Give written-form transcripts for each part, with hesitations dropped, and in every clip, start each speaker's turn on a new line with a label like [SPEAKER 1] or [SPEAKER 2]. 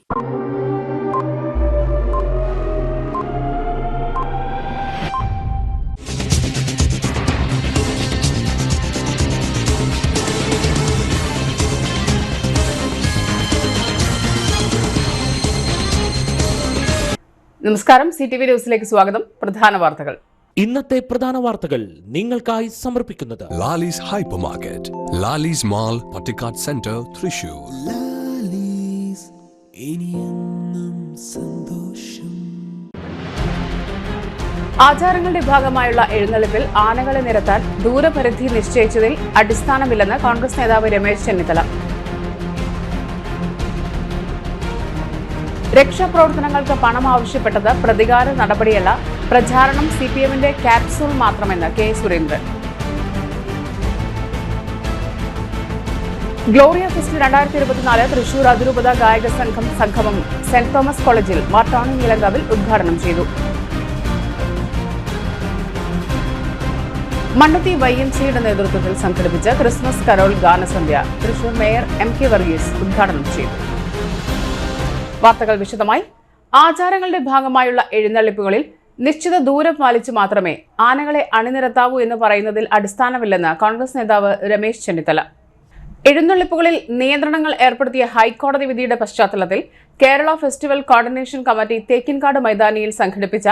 [SPEAKER 1] നമസ്കാരം, CTV ന്യൂസിലേക്ക് സ്വാഗതം. പ്രധാന വാർത്തകൾ.
[SPEAKER 2] ഇന്നത്തെ പ്രധാന വാർത്തകൾ നിങ്ങൾക്കായി സമർപ്പിക്കുന്നത്
[SPEAKER 3] Lalees hyper market, Lalees mall, Pattikkad centre, Thrissur.
[SPEAKER 1] ആചാരങ്ങളുടെ ഭാഗമായുള്ള എഴുന്നള്ളിപ്പിൽ ആനകളെ നിരത്താൻ ദൂരപരിധി നിശ്ചയിച്ചതിൽ അടിസ്ഥാനമില്ലെന്ന് കോൺഗ്രസ് നേതാവ് രമേശ് ചെന്നിത്തല. രക്ഷാപ്രവർത്തനങ്ങൾക്ക് പണം ആവശ്യപ്പെട്ടത് പ്രതികാര നടപടിയല്ല, പ്രചാരണം CPMന്റെ ക്യാപ്സൂൾ മാത്രമെന്ന് K Surendran. Gloria fest 2024 Thrissur അതിരൂപത ഗായക സംഗമം സെന്റ് തോമസ് കോളേജിൽ മാർട്ടോണി നിലങ്കാവിൽ ഉദ്ഘാടനം ചെയ്തു. മണ്ണുത്തി YMCയുടെ നേതൃത്വത്തിൽ സംഘടിപ്പിച്ച ക്രിസ്മസ് കരോൾ ഗാനസന്ധ്യ തൃശൂർ മേയർ MK വർഗീസ് ഉദ്ഘാടനം ചെയ്തു. വാർത്തകൾ വിശദമായി. ആചാരങ്ങളുടെ ഭാഗമായുള്ള എഴുന്നള്ളിപ്പുകളിൽ നിശ്ചിത ദൂരം പാലിച്ച് മാത്രമേ ആനകളെ അണിനിരത്താവൂ എന്ന് പറയുന്നതിൽ അടിസ്ഥാനമില്ലെന്ന് കോൺഗ്രസ് നേതാവ് രമേശ് ചെന്നിത്തല. എഴുന്നള്ളിപ്പുകളിൽ നിയന്ത്രണങ്ങൾ ഏർപ്പെടുത്തിയ ഹൈക്കോടതി വിധിയുടെ പശ്ചാത്തലത്തിൽ Kerala festival coordination committee Thekkinkadu മൈതാനിയിൽ സംഘടിപ്പിച്ച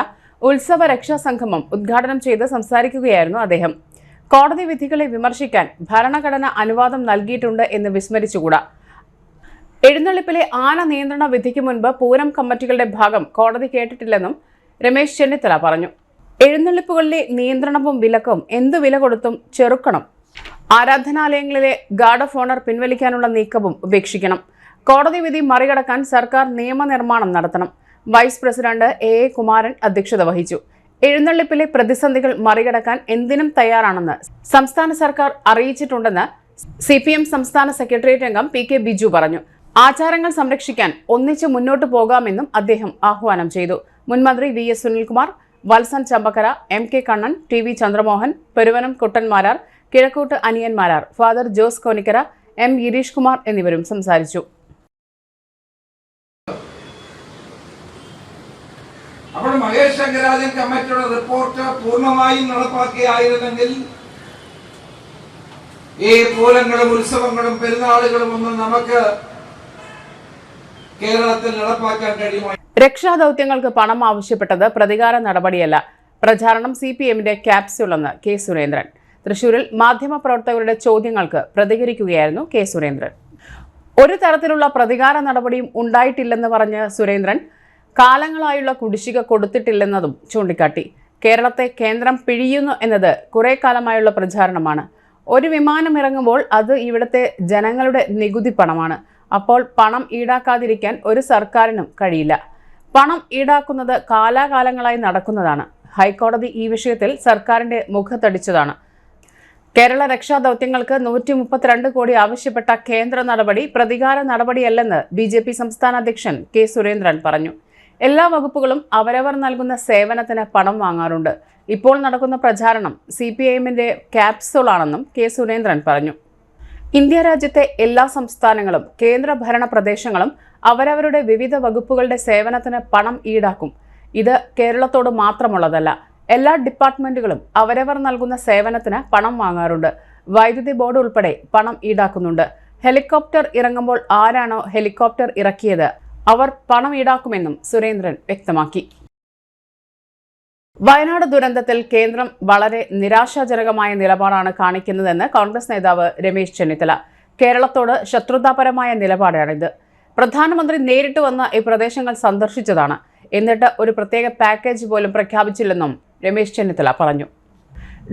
[SPEAKER 1] ഉത്സവ രക്ഷാ സംഗമം ഉദ്ഘാടനം ചെയ്ത് സംസാരിക്കുകയായിരുന്നു അദ്ദേഹം. കോടതി വിധികളെ വിമർശിക്കാൻ ഭരണഘടന അനുവാദം നൽകിയിട്ടുണ്ട് എന്ന് വിസ്മരിച്ചുകൂടാ. എഴുന്നള്ളിപ്പിലെ ആന നിയന്ത്രണ വിധിക്ക് മുൻപ് പൂരം കമ്മിറ്റികളുടെ ഭാഗം കോടതി കേട്ടിട്ടില്ലെന്നും രമേശ് ചെന്നിത്തല പറഞ്ഞു. എഴുന്നള്ളിപ്പുകളിലെ നിയന്ത്രണവും വിലക്കും എന്തു വില കൊടുത്തും ചെറുക്കണം. ആരാധനാലയങ്ങളിലെ ഗാർഡ് ഓഫ് ഓണർ പിൻവലിക്കാനുള്ള നീക്കവും ഉപേക്ഷിക്കണം. കോടതി വിധി മറികടക്കാൻ സർക്കാർ നിയമനിർമ്മാണം നടത്തണം. വൈസ് പ്രസിഡന്റ് A കുമാരൻ അധ്യക്ഷത വഹിച്ചു. എഴുന്നള്ളിപ്പിലെ പ്രതിസന്ധികൾ മറികടക്കാൻ എന്തിനും തയ്യാറാണെന്ന് സംസ്ഥാന സർക്കാർ അറിയിച്ചിട്ടുണ്ടെന്ന് CPM സംസ്ഥാന സെക്രട്ടേറിയറ്റ് അംഗം PK ബിജു പറഞ്ഞു. ആചാരങ്ങൾ സംരക്ഷിക്കാൻ ഒന്നിച്ച് മുന്നോട്ട് പോകാമെന്നും അദ്ദേഹം ആഹ്വാനം ചെയ്തു. മുൻമന്ത്രി VS Sunilkumar, Valsan Champakkara, MK Kannan, TV Chandramohan, Peruvanam Kuttan Marar, Kizhakkoot Aniyanmarar, father Jose Konikkara, M Girish Kumar എന്നിവരും സംസാരിച്ചു.
[SPEAKER 4] അപ്പോൾ മഹേഷ് ശങ്കരാജൻ കമ്മിറ്റിയുടെ റിപ്പോർട്ട് പൂർണ്ണമായും നടപ്പാക്കിയായിരുന്നെങ്കിൽ ഈ പൂരങ്ങളും ഉത്സവങ്ങളും പെരുന്നാളുകളും ഒന്നും നമുക്ക് കേരളത്തിൽ നടപ്പാക്കാൻ കഴിയുമോ?
[SPEAKER 1] രക്ഷാദൌത്യങ്ങൾക്ക് പണം ആവശ്യപ്പെട്ടത് പ്രതികാര നടപടിയല്ല, പ്രചാരണം CPMന്റെ ക്യാപ്സ്യൂളെന്ന് കെ സുരേന്ദ്രൻ. തൃശൂരിൽ മാധ്യമപ്രവർത്തകരുടെ ചോദ്യങ്ങൾക്ക് പ്രതികരിക്കുകയായിരുന്നു കെ സുരേന്ദ്രൻ. ഒരു തരത്തിലുള്ള പ്രതികാര നടപടിയും ഉണ്ടായിട്ടില്ലെന്ന് പറഞ്ഞ് സുരേന്ദ്രൻ കാലങ്ങളായുള്ള കുടിശ്ശിക കൊടുത്തിട്ടില്ലെന്നതും ചൂണ്ടിക്കാട്ടി. കേരളത്തെ കേന്ദ്രം പിഴിയുന്നു എന്നത് കുറെ കാലമായുള്ള പ്രചാരണമാണ്. ഒരു വിമാനം ഇറങ്ങുമ്പോൾ അത് ഇവിടുത്തെ ജനങ്ങളുടെ നികുതി പണമാണ്. അപ്പോൾ പണം ഈടാക്കാതിരിക്കാൻ ഒരു സർക്കാരിനും കഴിയില്ല. പണം ഈടാക്കുന്നത് കാലാകാലങ്ങളായി നടക്കുന്നതാണ്. ഹൈക്കോടതി ഈ വിഷയത്തിൽ സർക്കാരിന്റെ മുഖത്തടിച്ചതാണ്. കേരള രക്ഷാദൌത്യങ്ങൾക്ക് 132 കോടി ആവശ്യപ്പെട്ട കേന്ദ്ര നടപടി പ്രതികാര നടപടിയല്ലെന്ന് BJP സംസ്ഥാന അധ്യക്ഷൻ കെ സുരേന്ദ്രൻ പറഞ്ഞു. എല്ലാ വകുപ്പുകളും അവരവർ നൽകുന്ന സേവനത്തിന് പണം വാങ്ങാറുണ്ട്. ഇപ്പോൾ നടക്കുന്ന പ്രചാരണം CPMന്റെ ക്യാപ്സൂളാണെന്നും കെ സുരേന്ദ്രൻ പറഞ്ഞു. ഇന്ത്യ രാജ്യത്തെ എല്ലാ സംസ്ഥാനങ്ങളും കേന്ദ്രഭരണ പ്രദേശങ്ങളും അവരവരുടെ വിവിധ വകുപ്പുകളുടെ സേവനത്തിന് പണം ഈടാക്കും. ഇത് കേരളത്തോട് മാത്രമുള്ളതല്ല. എല്ലാ ഡിപ്പാർട്ട്മെന്റുകളും അവരവർ നൽകുന്ന സേവനത്തിന് പണം വാങ്ങാറുണ്ട്. വൈദ്യുതി ബോർഡ് ഉൾപ്പെടെ പണം ഈടാക്കുന്നുണ്ട്. ഹെലികോപ്റ്റർ ഇറങ്ങുമ്പോൾ ആരാണോ ഹെലികോപ്റ്റർ ഇറക്കിയത് അവർ പണം ഈടാക്കുമെന്നും സുരേന്ദ്രൻ വ്യക്തമാക്കി. വയനാട് ദുരന്തത്തിൽ കേന്ദ്രം വളരെ നിരാശാജനകമായ നിലപാടാണ് കാണിക്കുന്നതെന്ന് കോൺഗ്രസ് നേതാവ് രമേശ് ചെന്നിത്തല. കേരളത്തോട് ശത്രുതാപരമായ നിലപാടാണിത്. പ്രധാനമന്ത്രി നേരിട്ട് വന്ന് ഈ പ്രദേശങ്ങൾ സന്ദർശിച്ചതാണ്. എന്നിട്ട് ഒരു പ്രത്യേക പാക്കേജ് പോലും പ്രഖ്യാപിച്ചില്ലെന്നും രമേശ് ചെന്നിത്തല പറഞ്ഞു.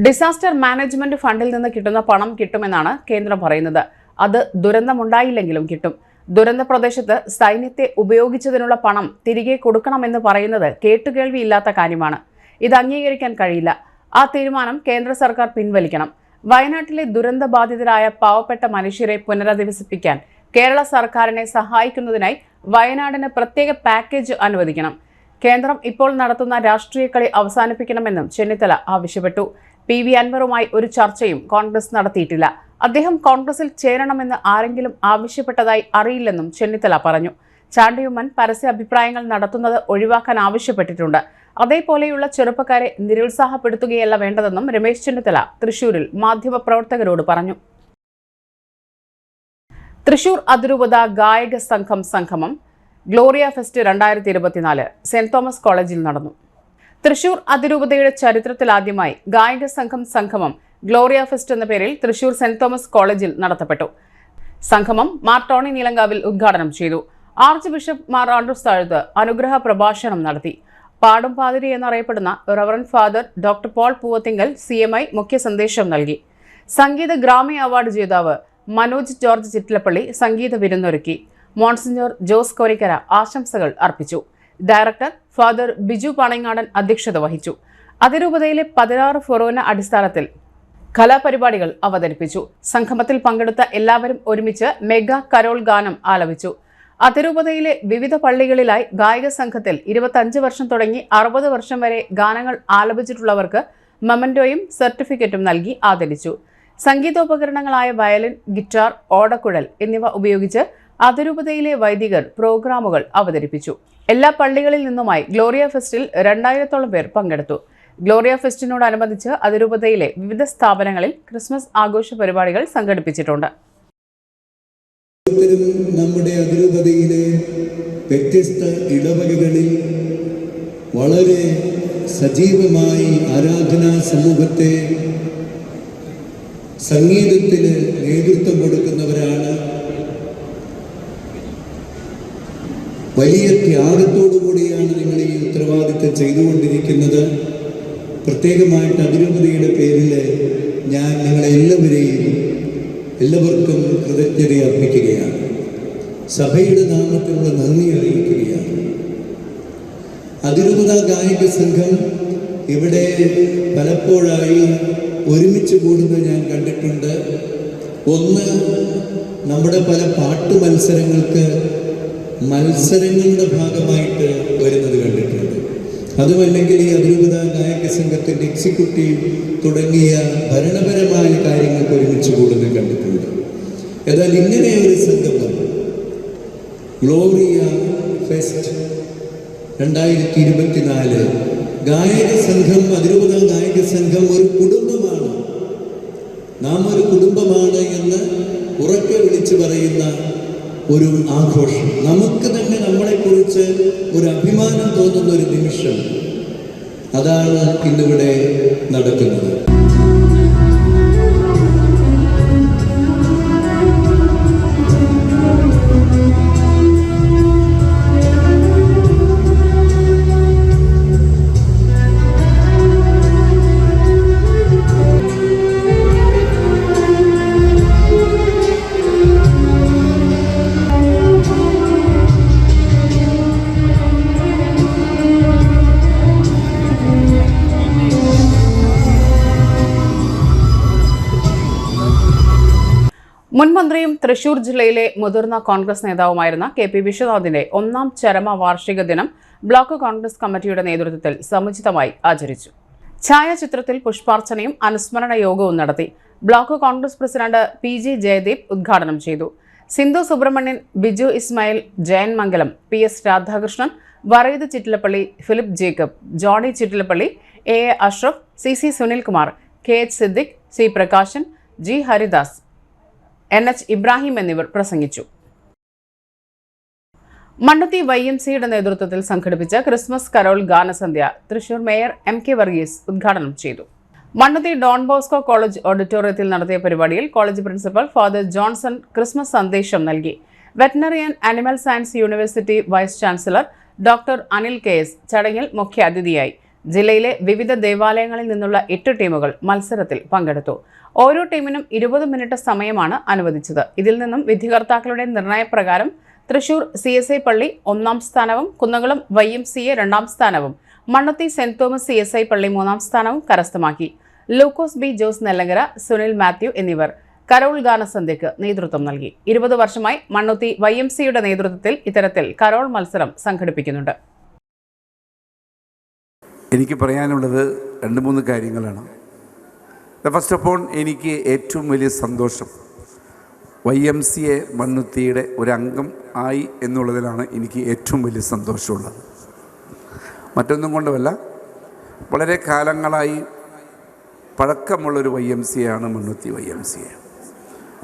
[SPEAKER 1] ഡിസാസ്റ്റർ മാനേജ്മെന്റ് ഫണ്ടിൽ നിന്ന് കിട്ടുന്ന പണം കിട്ടുമെന്നാണ് കേന്ദ്രം പറയുന്നത്. അത് ദുരന്തമുണ്ടായില്ലെങ്കിലും കിട്ടും. ദുരന്ത പ്രദേശത്ത് സൈന്യത്തെ ഉപയോഗിച്ചതിനുള്ള പണം തിരികെ കൊടുക്കണമെന്ന് പറയുന്നത് കേട്ടുകേൾവിയില്ലാത്ത കാര്യമാണ്. ഇത് അംഗീകരിക്കാൻ കഴിയില്ല. ആ തീരുമാനം കേന്ദ്ര സർക്കാർ പിൻവലിക്കണം. വയനാട്ടിലെ ദുരന്തബാധിതരായ പാവപ്പെട്ട മനുഷ്യരെ പുനരധിവസിപ്പിക്കാൻ കേരള സർക്കാരിനെ സഹായിക്കുന്നതിനായി വയനാടിന് പ്രത്യേക പാക്കേജ് അനുവദിക്കണം. കേന്ദ്രം ഇപ്പോൾ നടത്തുന്ന രാഷ്ട്രീയ കളി അവസാനിപ്പിക്കണമെന്നും ചെന്നിത്തല ആവശ്യപ്പെട്ടു. PV അൻവറുമായി ഒരു ചർച്ചയും കോൺഗ്രസ് നടത്തിയിട്ടില്ല. അദ്ദേഹം കോൺഗ്രസിൽ ചേരണമെന്ന് ആരെങ്കിലും ആവശ്യപ്പെട്ടതായി അറിയില്ലെന്നും ചെന്നിത്തല പറഞ്ഞു. ചാണ്ടിയുമ്മൻ പരസ്യ അഭിപ്രായങ്ങൾ നടത്തുന്നത് ഒഴിവാക്കാൻ ആവശ്യപ്പെട്ടിട്ടുണ്ട്. അതേപോലെയുള്ള ചെറുപ്പക്കാരെ നിരുത്സാഹപ്പെടുത്തുകയല്ല വേണ്ടതെന്നും രമേശ് ചെന്നിത്തല തൃശൂരിൽ മാധ്യമപ്രവർത്തകരോട് പറഞ്ഞു. തൃശൂർ അതിരൂപത ഗായക സംഘം സംഗമം ഗ്ലോറിയ ഫെസ്റ്റ് 2024 സെന്റ് തോമസ് കോളേജിൽ നടന്നു. തൃശൂർ അതിരൂപതയുടെ ചരിത്രത്തിലാദ്യമായി ഗായക സംഘം സംഗമം ഗ്ലോറിയ ഫെസ്റ്റ് എന്ന പേരിൽ തൃശൂർ സെന്റ് തോമസ് കോളേജിൽ നടത്തപ്പെട്ടു. സംഗമം മാർ ടോണി നീലങ്കാവിൽ ഉദ്ഘാടനം ചെയ്തു. ആർച്ച് ബിഷപ്പ് മാർ ആൻഡ്രൂസ് താഴത്ത് അനുഗ്രഹ പ്രഭാഷണം നടത്തി. പാടും പാതിരി എന്നറിയപ്പെടുന്ന reverend father doctor Paul Poovathingal CMI മുഖ്യ സന്ദേശം നൽകി. സംഗീത ഗ്രാമി അവാർഡ് ജേതാവ് മനോജ് ജോർജ് ചിറ്റിലപ്പള്ളി സംഗീത വിരുന്നൊരുക്കി. മോൺസിഞ്ഞോർ ജോസ് കോരിക്കര ആശംസകൾ അർപ്പിച്ചു. ഡയറക്ടർ ഫാദർ ബിജു പാണങ്ങാടൻ അധ്യക്ഷത വഹിച്ചു. അതിരൂപതയിലെ 16 ഫൊറോന അടിസ്ഥാനത്തിൽ കലാപരിപാടികൾ അവതരിപ്പിച്ചു. സംഗമത്തിൽ പങ്കെടുത്ത എല്ലാവരും ഒരുമിച്ച് മെഗാ കരോൾ ഗാനം ആലപിച്ചു. അതിരൂപതയിലെ വിവിധ പള്ളികളിലായി ഗായക സംഘത്തിൽ 25 വർഷം തുടങ്ങി 60 വർഷം വരെ ഗാനങ്ങൾ ആലപിച്ചിട്ടുള്ളവർക്ക് മൊമന്റോയും സർട്ടിഫിക്കറ്റും നൽകി ആദരിച്ചു. സംഗീതോപകരണങ്ങളായ വയലിൻ, ഗിറ്റാർ, ഓടക്കുഴൽ എന്നിവ ഉപയോഗിച്ച് അതിരൂപതയിലെ വൈദികർ പ്രോഗ്രാമുകൾ അവതരിപ്പിച്ചു. എല്ലാ പള്ളികളിൽ നിന്നുമായി ഗ്ലോറിയ ഫെസ്റ്റിൽ 2000-ഓളം പേർ പങ്കെടുത്തു. ഗ്ലോറിയ ഫെസ്റ്റിനോടനുബന്ധിച്ച് അതിരൂപതയിലെ വിവിധ സ്ഥാപനങ്ങളിൽ ക്രിസ്മസ് ആഘോഷ പരിപാടികൾ സംഘടിപ്പിച്ചിട്ടുണ്ട്.
[SPEAKER 5] നമ്മുടെ അതിരൂപതയിലെ വ്യത്യസ്ത ഇടവകകളിൽ വളരെ സജീവമായി ആരാധനാ സമൂഹത്തെ സംഗീതത്തിന് നേതൃത്വം കൊടുക്കുന്നവരാണ്. വലിയ ത്യാഗത്തോടുകൂടിയാണ് നിങ്ങൾ ഈ ഉത്തരവാദിത്തം ചെയ്തുകൊണ്ടിരിക്കുന്നത്. പ്രത്യേകമായിട്ട് അതിരൂപതയുടെ പേരിൽ ഞാൻ എല്ലാവർക്കും കൃതജ്ഞത അർപ്പിക്കുകയാണ്. സഭയുടെ നാമത്തിലുള്ള നന്ദി അറിയിക്കുകയാണ്. അതിരൂപത ഗായക സംഘം ഇവിടെ പലപ്പോഴായി ഒരുമിച്ച് കൂടുന്നത് ഞാൻ കണ്ടിട്ടുണ്ട്. ഒന്ന്, നമ്മുടെ പല പാട്ട് മത്സരങ്ങളുടെ ഭാഗമായിട്ട് വരുന്നത് കണ്ടിട്ടുണ്ട്. അതുമല്ലെങ്കിൽ ഈ അതിരൂപത ഗായക സംഘത്തിൻ്റെ എക്സിക്യൂട്ടീവ് തുടങ്ങിയ ഭരണപരമായ കാര്യങ്ങൾക്ക് ഒരുമിച്ച് കൂടുന്നത് കണ്ടിട്ടുണ്ട്. എന്നാൽ ഇങ്ങനെ ഒരു സംഗമം ഗ്ലോറിയ ഫെസ്റ്റ് 2024 ഗായക സംഘം, അതിരൂപത ഗായക സംഘം ഒരു കുടുംബമാണ്. നാം ഒരു കുടുംബമാണ് എന്ന് ഉറക്കെ വിളിച്ചു പറയുന്ന ഒരു ആഘോഷം. നമുക്ക് തന്നെ നമ്മളെക്കുറിച്ച് ഒരു അഭിമാനം തോന്നുന്ന ഒരു നിമിഷം. അതാണ് ഇന്നിവിടെ നടക്കുന്നത്.
[SPEAKER 1] മുൻമന്ത്രിയും തൃശൂർ ജില്ലയിലെ മുതിർന്ന കോൺഗ്രസ് നേതാവുമായിരുന്ന KP വിശ്വനാഥിന്റെ 1ാം ചരമ വാർഷിക ദിനം ബ്ലോക്ക് കോൺഗ്രസ് കമ്മിറ്റിയുടെ നേതൃത്വത്തിൽ സമുചിതമായി ആചരിച്ചു. ഛായാചിത്രത്തിൽ പുഷ്പാർച്ചനയും അനുസ്മരണ യോഗവും നടത്തി. Block Congress president PG Jayadeep ഉദ്ഘാടനം ചെയ്തു. Sindhu Subrahmanyan, Biju Ismail, Jayan Mangalam, PS Radhakrishnan, Vareed Chittilappilly, Philip Jacob, Johnny Chittilappilly, AA Ashraf, CC Sunilkumar, KH Siddique, C Prakashan, G Haridas, NH Ibrahim എന്നിവർ പ്രസംഗിച്ചു. മണ്ണുത്തി YMCയുടെ നേതൃത്വത്തിൽ സംഘടിപ്പിച്ച ക്രിസ്മസ് കരോൾ ഗാനസന്ധ്യ തൃശൂർ മേയർ MK വർഗീസ് ഉദ്ഘാടനം ചെയ്തു. മണ്ണുത്തി ഡോൺ ബോസ്കോ കോളേജ് ഓഡിറ്റോറിയത്തിൽ നടത്തിയ പരിപാടിയിൽ college principal father Johnson Christmas സന്ദേശം നൽകി. Veterinary and animal science university vice chancellor doctor Anil KS ചടങ്ങിൽ മുഖ്യാതിഥിയായി. ജില്ലയിലെ വിവിധ ദേവാലയങ്ങളിൽ നിന്നുള്ള 8 ടീമുകൾ മത്സരത്തിൽ പങ്കെടുത്തു. ഓരോ ടീമിനും 20 മിനിറ്റ് സമയമാണ് അനുവദിച്ചത്. ഇതിൽ നിന്നും വിധികർത്താക്കളുടെ നിർണയപ്രകാരം തൃശൂർ CSI പള്ളി 1ാം സ്ഥാനവും കുന്നംകുളം YMCA 2ാം സ്ഥാനവും മണ്ണുത്തി സെന്റ് തോമസ് CSI പള്ളി 3ാം സ്ഥാനവും കരസ്ഥമാക്കി. ലൂക്കോസ് B ജോസ് നെല്ലങ്കര, സുനിൽ മാത്യു എന്നിവർ കരോൾ ഗാനസന്ധ്യയ്ക്ക് നേതൃത്വം നൽകി. 20 വർഷമായി മണ്ണുത്തി YMCയുടെ നേതൃത്വത്തിൽ ഇത്തരത്തിൽ കരോൾ മത്സരം സംഘടിപ്പിക്കുന്നുണ്ട്.
[SPEAKER 6] എനിക്ക് പറയാനുള്ളത് 2-3 കാര്യങ്ങളാണ്. ഫസ്റ്റ് ഓഫ് ഓൾ, എനിക്ക് ഏറ്റവും വലിയ സന്തോഷം YMCA മണ്ണുത്തിയുടെ ഒരംഗം ആയി എന്നുള്ളതിലാണ് എനിക്ക് ഏറ്റവും വലിയ സന്തോഷമുള്ളത്. മറ്റൊന്നും കൊണ്ടുമല്ല, വളരെ കാലങ്ങളായി പഴക്കമുള്ളൊരു YMCA ആണ് മണ്ണുത്തി YMCA.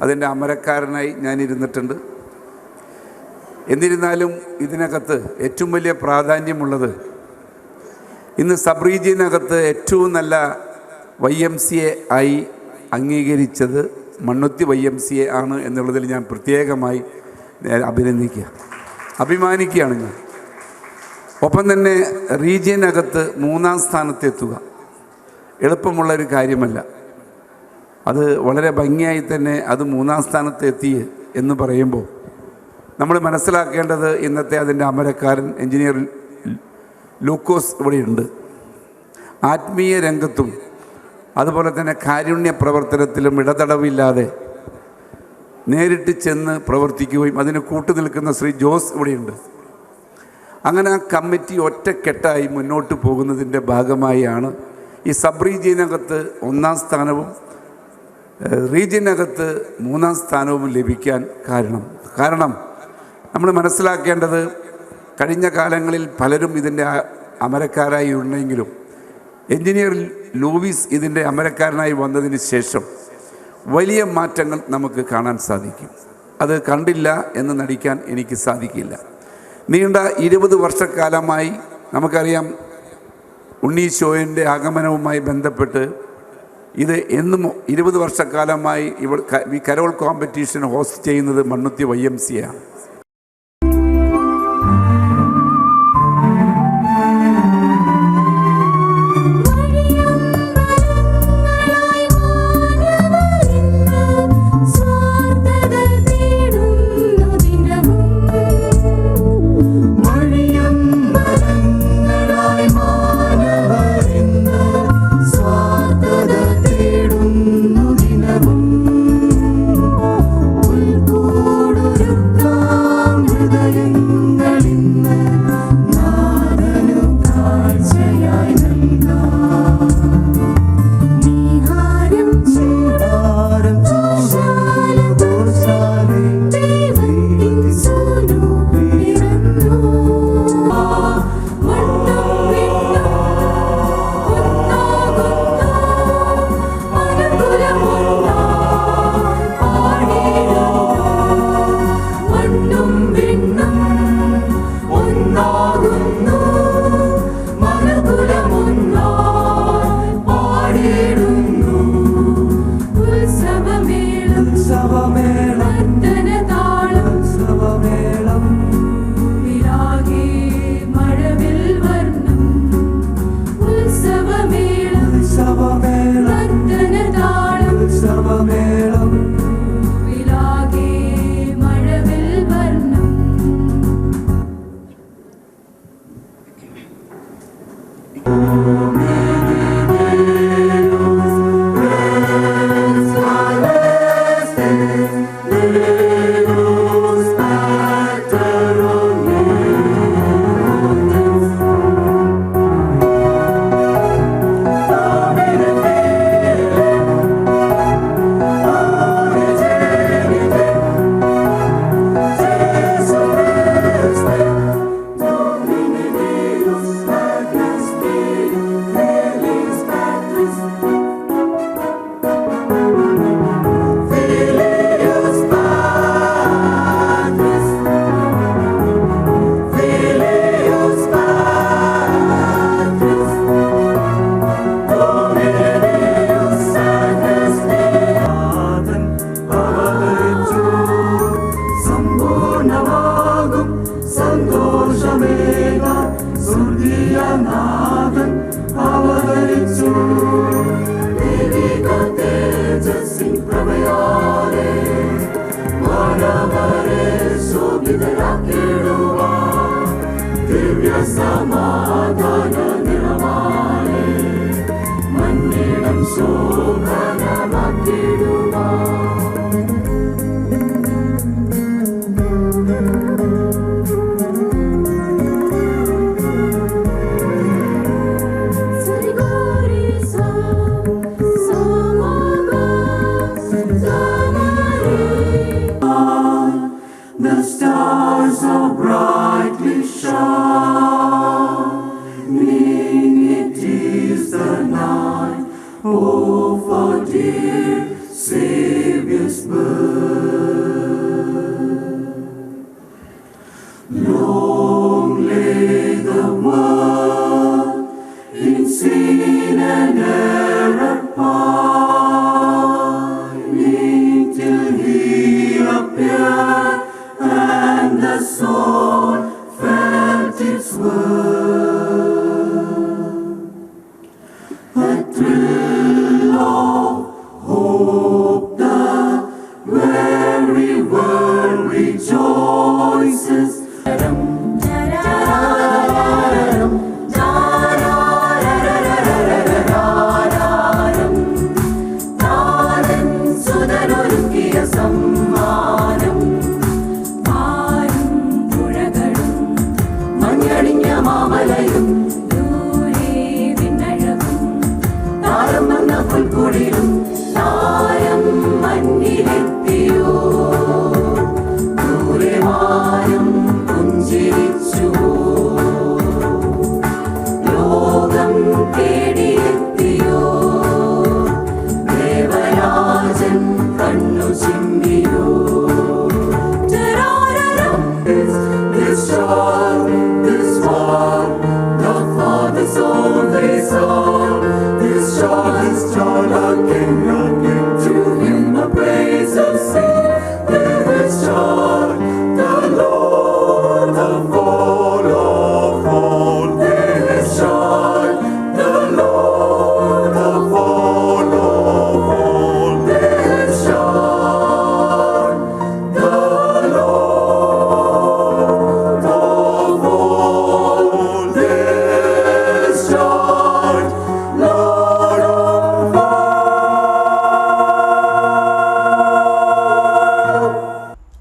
[SPEAKER 6] അതിൻ്റെ അമരക്കാരനായി ഞാനിരുന്നിട്ടുണ്ട്. എന്നിരുന്നാലും ഇതിനകത്ത് ഏറ്റവും വലിയ പ്രാധാന്യമുള്ളത് ഇന്ന് സബ് റീജിയനകത്ത് ഏറ്റവും നല്ല YMCA ആയി അംഗീകരിച്ചത് മണ്ണുത്തി YMCA ആണ് എന്നുള്ളതിൽ ഞാൻ പ്രത്യേകമായി അഭിമാനിക്കുകയാണ് ഞാൻ. ഒപ്പം തന്നെ റീജിയനകത്ത് 3-ാം സ്ഥാനത്തെത്തുക എളുപ്പമുള്ളൊരു കാര്യമല്ല. അത് വളരെ ഭംഗിയായി തന്നെ അത് 3-ാം സ്ഥാനത്തെത്തി എന്ന് പറയുമ്പോൾ നമ്മൾ മനസ്സിലാക്കേണ്ടത് ഇന്നത്തെ അതിൻ്റെ അമരക്കാരൻ എഞ്ചിനീയർ ലൂക്കോസ് ഇവിടെയുണ്ട്. ആത്മീയ രംഗത്തും അതുപോലെ തന്നെ കാരുണ്യ പ്രവർത്തനത്തിലും ഇടതടവില്ലാതെ നേരിട്ട് ചെന്ന് പ്രവർത്തിക്കുകയും അതിന് കൂട്ടുനിൽക്കുന്ന ശ്രീ ജോസ് ഇവിടെയുണ്ട്. അങ്ങനെ ആ കമ്മിറ്റി ഒറ്റക്കെട്ടായി മുന്നോട്ട് പോകുന്നതിൻ്റെ ഭാഗമായാണ് ഈ സബ് റീജിയനകത്ത് 1-ാം സ്ഥാനവും റീജിയനകത്ത് 3-ാം സ്ഥാനവും ലഭിക്കാൻ കാരണം നമ്മൾ മനസ്സിലാക്കേണ്ടത്, കഴിഞ്ഞ കാലങ്ങളിൽ പലരും ഇതിൻ്റെ അമരക്കാരായി ഉണ്ടെങ്കിലും എഞ്ചിനീയർ ലൂവിസ് ഇതിൻ്റെ അമരക്കാരനായി വന്നതിന് ശേഷം വലിയ മാറ്റങ്ങൾ നമുക്ക് കാണാൻ സാധിക്കും. അത് കണ്ടില്ല എന്ന് നടിക്കാൻ എനിക്ക് സാധിക്കില്ല. നീണ്ട 20 വർഷക്കാലമായി നമുക്കറിയാം, ഉണ്ണീശോയുടെ ആഗമനവുമായി ബന്ധപ്പെട്ട് ഇത് എന്നും 20 വർഷക്കാലമായി ഈ കരോൾ കോമ്പറ്റീഷൻ ഹോസ്റ്റ് ചെയ്യുന്നത് മണ്ണുത്തി YMCA ആണ്.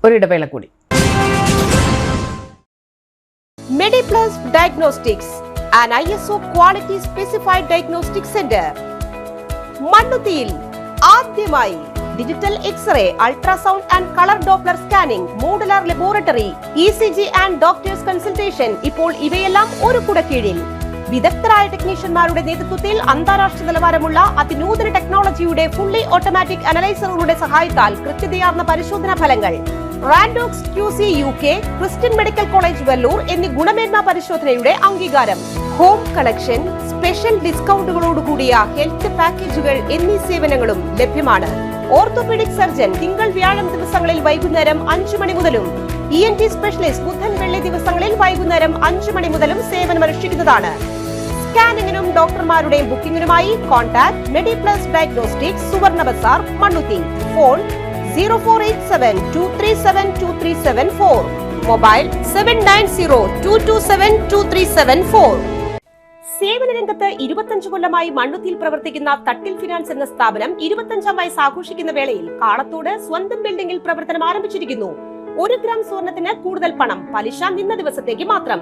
[SPEAKER 1] ഒരിടവേള കൂടി.
[SPEAKER 7] MediPlus Diagnostics, an ISO quality specified diagnostic center. മണ്ണുത്തിയിൽ ആദ്യമായി digital X-ray, ultrasound and colour Doppler scanning, modular laboratory, ECG and doctors consultation. ഇപ്പോൾ ഇവയെല്ലാം ഒരു കുടക്കീഴിൽ. വിദഗ്ധരായ ടെക്നീഷ്യന്മാരുടെ നേതൃത്വത്തിൽ അന്താരാഷ്ട്ര നിലവാരമുള്ള അതിനൂതന ടെക്നോളജിയുടെ ഫുള്ളി ഓട്ടോമാറ്റിക് അനലൈസറുകളുടെ സഹായത്താൽ കൃത്യതയാർന്ന പരിശോധനാ ഫലങ്ങൾ. റാൻഡോക്സ് QC UK, Christian medical college Vellore എന്നീ ഗുണമേന്മ പരിശോധനയുടെ അംഗീകാരം. ഹോം കളക്ഷൻ, സ്പെഷ്യൽ ഡിസ്കൗണ്ടുകളോടുകൂടിയ ഹെൽത്ത് പാക്കേജുകൾ എന്നീ സേവനങ്ങളും ലഭ്യമാണ്. ഓർത്തോപീഡിക് സർജൻ തിങ്കൾ വ്യാഴം ദിവസങ്ങളിൽ വൈകുന്നേരം 5 മണി മുതലും ENT സ്പെഷ്യലിസ്റ്റ് ബുധൻ വെള്ളി ദിവസങ്ങളിൽ വൈകുന്നേരം 5 മണി മുതലും സേവനമനുഷ്ഠിക്കുന്നതാണ്. സ്കാനിങ്ങിനും ഡോക്ടർമാരുടെയും ബുക്കിംഗിനുമായി കോൺടാക്ട് MediPlus Diagnostics, സുവർണ ബസാർ, മണ്ണുത്തി. Phone 0487237237 mobile 7902272374. സേവന രംഗത്ത് 25 കൊല്ലമായി മണ്ണുത്തിയിൽ പ്രവർത്തിക്കുന്ന തട്ടിൽ ഫിനാൻസ് എന്ന സ്ഥാപനം 25ാം വയസ്സ് ആഘോഷിക്കുന്ന വേളയിൽ കാളത്തോട് സ്വന്തം ബിൽഡിംഗിൽ പ്രവർത്തനം ആരംഭിച്ചിരിക്കുന്നു. 1 ഗ്രാം സ്വർണത്തിന് കൂടുതൽ പണം, പലിശ നിന്ന ദിവസത്തേക്ക് മാത്രം.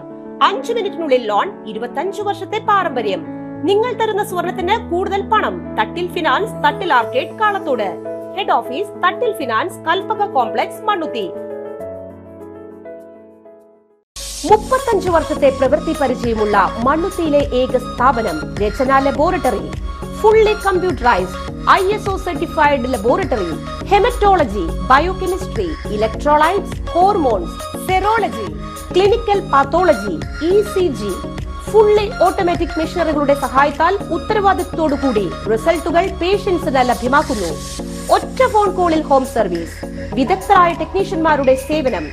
[SPEAKER 7] 5 മിനിറ്റിനുള്ളിൽ ലോൺ, 25 വർഷത്തെ പാരമ്പര്യം. നിങ്ങൾ തരുന്ന സ്വർണത്തിന് കൂടുതൽ പണം. Thattil finance, Thattil arcade, Kalathode. Head office Thattil finance, Kalpaka complex, Mannuthy. 35 വർഷത്തെ പ്രവൃത്തി പരിചയമുള്ള മണ്ണുത്തിയിലെ ഏക സ്ഥാപനം Rachana laboratory. Fully computerised ISO certified laboratory. Haematology, biochemistry, electrolytes, hormones, serology, clinical pathology, ECG. Fully automatic മെഷീനറികളുടെ സഹായത്താൽ ഉത്തരവാദിത്വത്തോടുകൂടി റിസൾട്ടുകൾ പേഷ്യൻസിന് ലഭ്യമാക്കുന്നു. ഒറ്റ ഫോൺ കോളിൽ ഹോം സർവീസ്. വിദഗ്ധരായ ടെക്നീഷ്യന്മാരുടെ സേവനം.